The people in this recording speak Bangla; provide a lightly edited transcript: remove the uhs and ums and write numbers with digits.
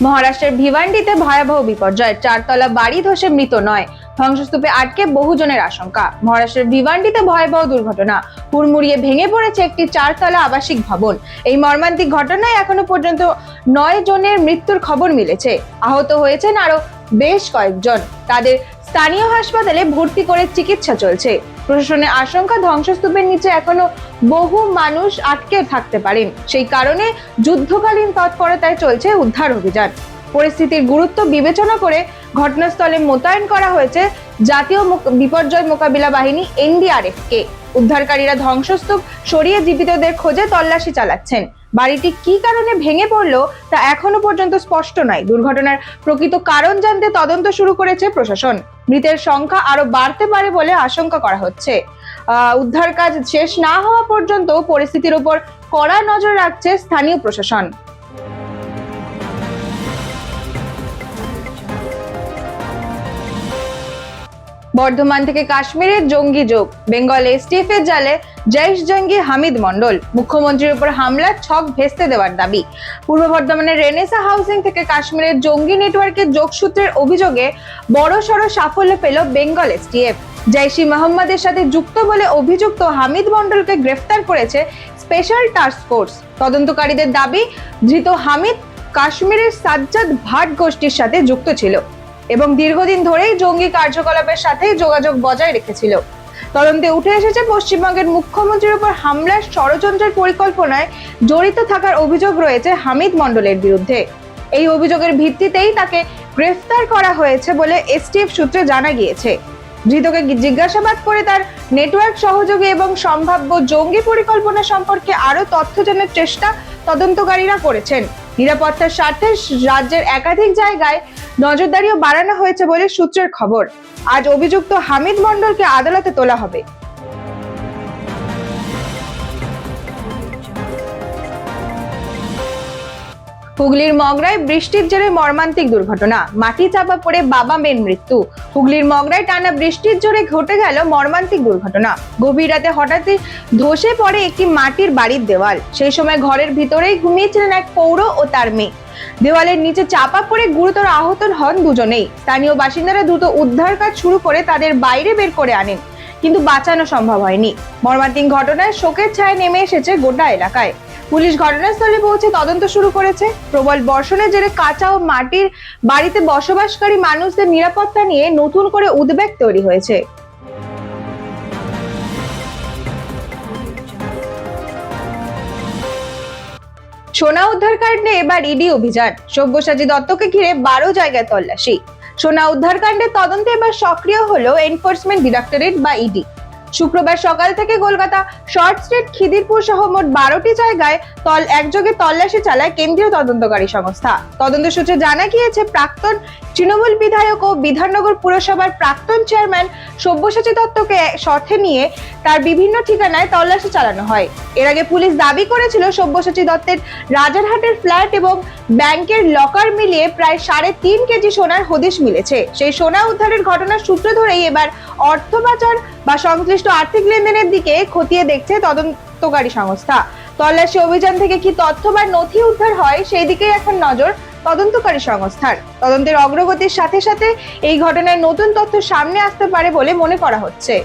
মহারাষ্ট্রের ভিওয়ান্ডিতে ভয়াবহ বিপর্যয়, 4 তলা বাড়ি ধসে মৃত 9, ধ্বংসস্তূপে আটকে বহুজনের আশঙ্কা। মহারাষ্ট্রের ভিওয়ান্ডিতে ভয়াবহ দুর্ঘটনা, হুড়মুড়িয়ে ভেঙে পড়েছে একটি 4 তলা আবাসিক ভবন। এই মর্মান্তিক ঘটনায় এখনো পর্যন্ত 9 জনের মৃত্যুর খবর মিলেছে। আহত হয়েছেন আরো বেশ কয়েকজন, তাদের স্থানীয় হাসপাতালে ভর্তি করে চিকিৎসা চলছে। প্রশাসনের আশঙ্কা, ধ্বংসস্তূপের নিচে এখনো বহু মানুষ আটকে থাকতে পারেন, সেই কারণে যুদ্ধকালীন তৎপরতায় চলছে উদ্ধার অভিযান। পরিস্থিতির গুরুত্ব বিবেচনা করে ঘটনাস্থলে মোতায়েন করা হয়েছে জাতীয় বিপর্যয় মোকাবিলা বাহিনী NDRF কে। উদ্ধারকারীরা ধ্বংসস্তূপ সরিয়ে জীবিতদের খোঁজে তল্লাশি চালাচ্ছেন। বাড়িটি কি কারণে ভেঙে পড়লো তা এখনো পর্যন্ত স্পষ্ট নয়। দুর্ঘটনার প্রকৃত কারণ জানতে তদন্ত শুরু করেছে প্রশাসন। মৃতের সংখ্যা আরো বাড়তে পারে বলে আশঙ্কা করা হচ্ছে। উদ্ধার কাজ শেষ না হওয়া পর্যন্ত পরিস্থিতির উপর কড়া নজর রাখছে স্থানীয় প্রশাসন। বর্ধমান থেকে কাশ্মীরের জঙ্গি যোগ, বেঙ্গল STF এর জালে জৈশ জঙ্গি হামিদ মন্ডল। মুখ্যমন্ত্রীর উপর হামলার ছক ভেস্তে দেওয়ার দাবি। পূর্ব বর্ধমানের রেনেসা হাউসিং থেকে কাশ্মীরের জঙ্গি নেটওয়ার্কের যোগসূত্রের অভিযোগে বড়সড় সাফল্য পেল বেঙ্গল STF। জৈশ-ই মোহাম্মদের সাথে যুক্ত বলে অভিযুক্ত হামিদ মন্ডলকে গ্রেফতার করেছে স্পেশাল টাস্ক ফোর্স। তদন্তকারীদের দাবি, ধৃত হামিদ কাশ্মীরের সাজ্জাদ ভাট গোষ্ঠীর সাথে যুক্ত ছিল এবং দীর্ঘদিন ধরেই জঙ্গি কার্যকলাপের সাথে যোগাযোগ বজায় রেখেছিল। তদন্তে উঠে এসেছে পশ্চিমবঙ্গের মুখ্যমন্ত্রীর উপর হামলার ষড়যন্ত্রের পরিকল্পনায় জড়িত থাকার অভিযোগ রয়েছে হামিদ মন্ডলের বিরুদ্ধে। এই অভিযোগের ভিত্তিতেই তাকে গ্রেফতার করা হয়েছে বলে STF সূত্রে জানা গিয়েছে। ধৃতকে জিজ্ঞাসাবাদ করে তার নেটওয়ার্ক সহযোগী এবং সম্ভাব্য জঙ্গি পরিকল্পনা সম্পর্কে আরো তথ্য জানার চেষ্টা তদন্তকারীরা করেছেন। নিরাপত্তার স্বার্থে রাজ্যের একাধিক জায়গায় নজরদারিও বাড়ানো হয়েছে বলে সূত্রের খবর। আজ অভিযুক্ত হামিদ মন্ডলকে আদালতে তোলা হবে। হুগলির মগরায় বৃষ্টির জেরে মর্মান্তিক দুর্ঘটনা, মাটি চাপা পড়ে বাবা মেয়ের মৃত্যু। হুগলির মগরায় টানা বৃষ্টির জোরে ঘটে গেল মর্মান্তিক দুর্ঘটনা। গভীর রাতে হঠাৎই ধসে পড়ে একটি মাটির বাড়ির দেওয়াল। সেই সময় ঘরের ভিতরেই ঘুমিয়েছিলেন এক পৌর ও তার মেয়ে। দেওয়ালের নিচে চাপা পড়ে গুরুতর আহত হন দুজনেই। স্থানীয় বাসিন্দারা দ্রুত উদ্ধার কাজ শুরু করে তাদের বাইরে বের করে আনেন, কিন্তু বাঁচানো সম্ভব হয়নি। মর্মান্তিক ঘটনায় শোকের ছায়া নেমে এসেছে গোটা এলাকায়। পুলিশ ঘটনাস্থলে পৌঁছে তদন্ত শুরু করেছে। প্রবল বর্ষণের জেরে কাঁচা ও মাটির বাড়িতে বসবাসকারী মানুষদের নিরাপত্তা নিয়ে নতুন করে উদ্বেগ তৈরি হয়েছে। সোনা উদ্ধার কাণ্ডে এবার ইডি অভিযান, সব্যসাচী দত্তকে ঘিরে 12 জায়গায় তল্লাশি। সোনা উদ্ধার কাণ্ডের তদন্তে এবার সক্রিয় হলো এনফোর্সমেন্ট ডিরেক্টরেট বা ইডি। শুক্রবার সকাল থেকে কলকাতা শর্ট স্ট্রিট, খিদিরপুর সহ মোট 12টি জায়গায় একযোগে তল্লাশি চালায় কেন্দ্রীয় তদন্তকারী সংস্থা। তদন্ত সূত্রে জানা গিয়েছে, প্রাক্তন তৃণমূল বিধায়ক ও বিধাননগর পুরসভার প্রাক্তন চেয়ারম্যান সব্যসাচী দত্তকে সাথে নিয়ে তার বিভিন্ন ঠিকানায় তল্লাশি চালানো হয়। এর আগে পুলিশ দাবি করেছিল, সব্যসাচী দত্তের রাজারহাটের ফ্ল্যাট এবং ব্যাংকের লকার মিলিয়ে প্রায় 3.5 কেজি সোনার হদিশ মিলেছে। সেই সোনা উদ্ধারের ঘটনার সূত্র ধরেই এবার অর্থ পাচার বা সংশ্লিষ্ট আর্থিক লেনদেনের দিকে খতিয়ে দেখছে তদন্তকারী সংস্থা। তল্লাশি অভিযান থেকে কি তথ্য বা নথি উদ্ধার হয়, সেই দিকেই এখন নজর তদন্তকারী সংস্থার। তদন্তের অগ্রগতির সাথে সাথে এই ঘটনায় নতুন তথ্য সামনে আসতে পারে বলে মনে করা হচ্ছে।